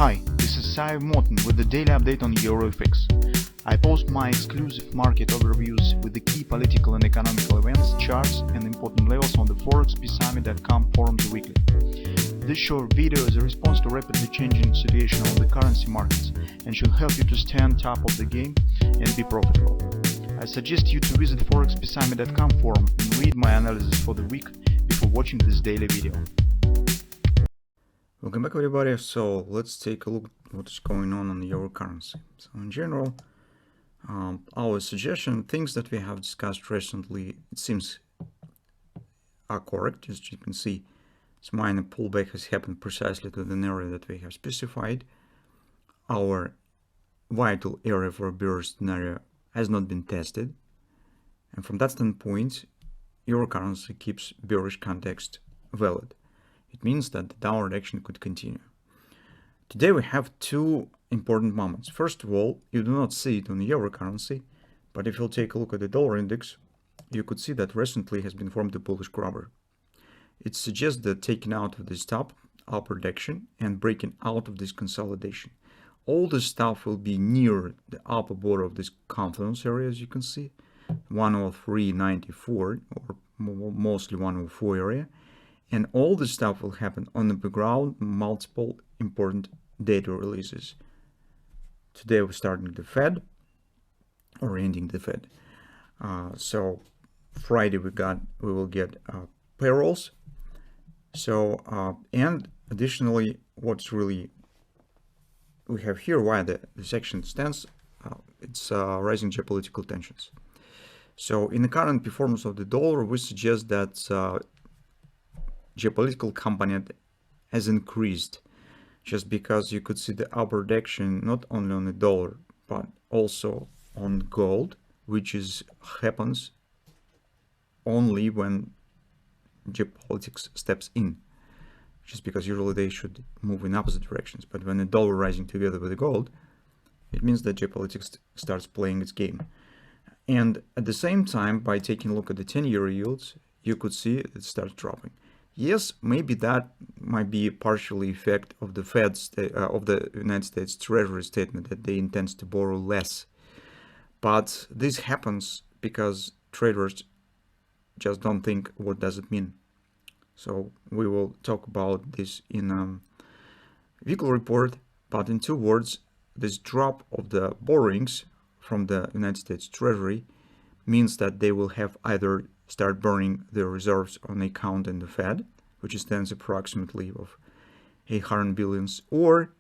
Hi, this is Sive Morten with the daily update on EuroFX. I post my exclusive market overviews with the key political and economical events, charts and important levels on the ForexPeaceArmy.com forums weekly. This short video is a response to rapidly changing situation on the currency markets and should help you to stay on top of the game and be profitable. I suggest you to visit ForexPeaceArmy.com forum and read my analysis for the week before watching this daily video. Welcome back, everybody. So let's take a look at what is going on the euro currency. So in general, our suggestion, things that we have discussed recently, it seems are correct. As you can see, this minor pullback has happened precisely to the area that we have specified. Our vital area for a bearish scenario has not been tested, and from that standpoint, euro currency keeps bearish context valid. It means that the downward action could continue. Today we have two important moments. First of all, you do not see it on the euro currency, but if you'll take a look at the dollar index, you could see that recently has been formed a bullish grabber. It suggests that taking out of this top, upward action, and breaking out of this consolidation. All this stuff will be near the upper border of this confluence area, as you can see, 103.94 or mostly 104 area. And all this stuff will happen on the background, multiple important data releases. Today we're starting the Fed, or ending the Fed. So Friday we will get payrolls. So and additionally, what's really we have here, why the section stands, it's rising geopolitical tensions. So in the current performance of the dollar, we suggest that geopolitical component has increased, just because you could see the upward action not only on the dollar but also on gold, which happens only when geopolitics steps in, just because usually they should move in opposite directions. But when the dollar rising together with the gold, it means that geopolitics starts playing its game. And at the same time, by taking a look at the 10-year yields, you could see it starts dropping. Yes, maybe that might be a partially effect of the of the United States Treasury statement that they intend to borrow less. But this happens because traders just don't think, what does it mean? So we will talk about this in a weekly report, but in two words, this drop of the borrowings from the United States Treasury means that they will have either start burning their reserves on account in the Fed, which stands approximately of 800 billions, or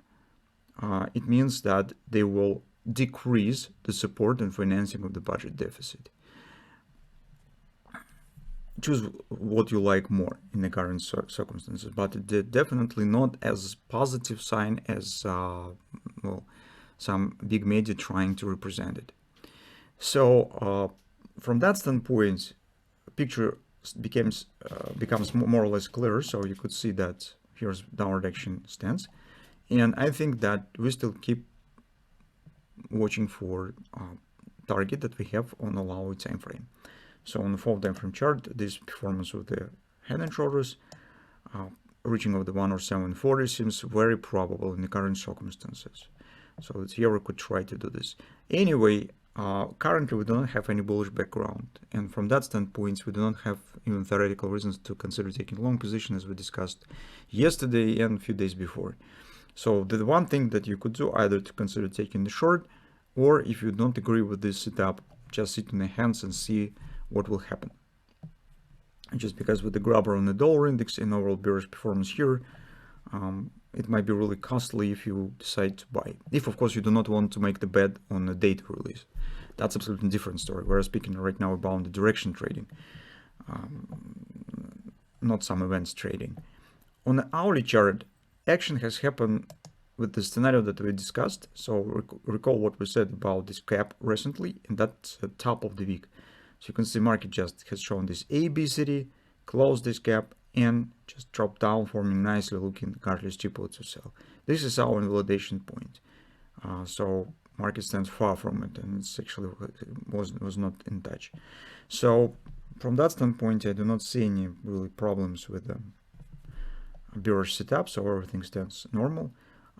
it means that they will decrease the support and financing of the budget deficit. Choose what you like more in the current circumstances, but it's definitely not as positive sign as well, some big media trying to represent it. So from that standpoint, picture becomes more or less clear. So you could see that here's downward action stance, and I think that we still keep watching for target that we have on a lower time frame. So on the 4 time frame chart, this performance with the head and shoulders reaching of the 107.40 seems very probable in the current circumstances. So let's here we could try to do this anyway. Currently, we do not have any bullish background, and from that standpoint, we do not have even theoretical reasons to consider taking long position, as we discussed yesterday and a few days before. So the one thing that you could do, either to consider taking the short, or if you don't agree with this setup, just sit in the hands and see what will happen. Just because with the grabber on the dollar index and overall bearish performance here, it might be really costly if you decide to buy. If, of course, you do not want to make the bet on a data release. That's absolutely different story. We're speaking right now about the direction trading, not some events trading. On the hourly chart, action has happened with the scenario that we discussed. So recall what we said about this gap recently, and that's the top of the week. So you can see market just has shown this ABCD, closed this gap, and just drop down, forming nicely looking cartilage triple to sell. This is our validation point. So market stands far from it, and it's actually was not in touch. So from that standpoint, I do not see any really problems with the bearish setup, so everything stands normal.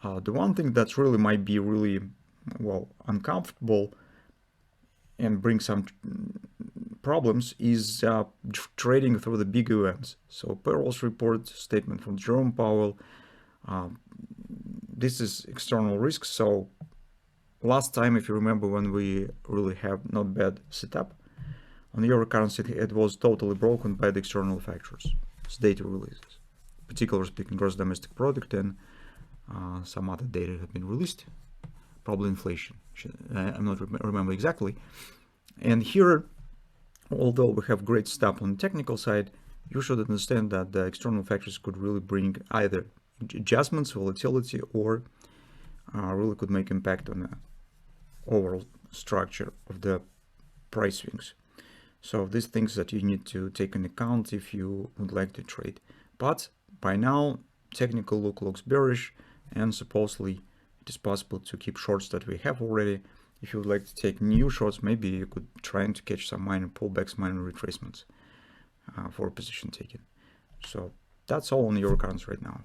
The one thing that really might be really, well, uncomfortable and bring some problems is trading through the big events. So payrolls report, statement from Jerome Powell. This is external risk. So last time, if you remember, when we really have not bad setup on euro currency, it was totally broken by the external factors. It's data releases, particularly speaking, gross domestic product and some other data have been released, probably inflation. I'm not remember exactly. And here, although we have great stuff on the technical side, you should understand that the external factors could really bring either adjustments, volatility, or really could make impact on the overall structure of the price swings. So these things that you need to take into account if you would like to trade. But by now, technical look looks bearish, and supposedly it is possible to keep shorts that we have already. If you would like to take new shorts, maybe you could try to catch some minor pullbacks, minor retracements for position taking. So that's all on euro currency right now.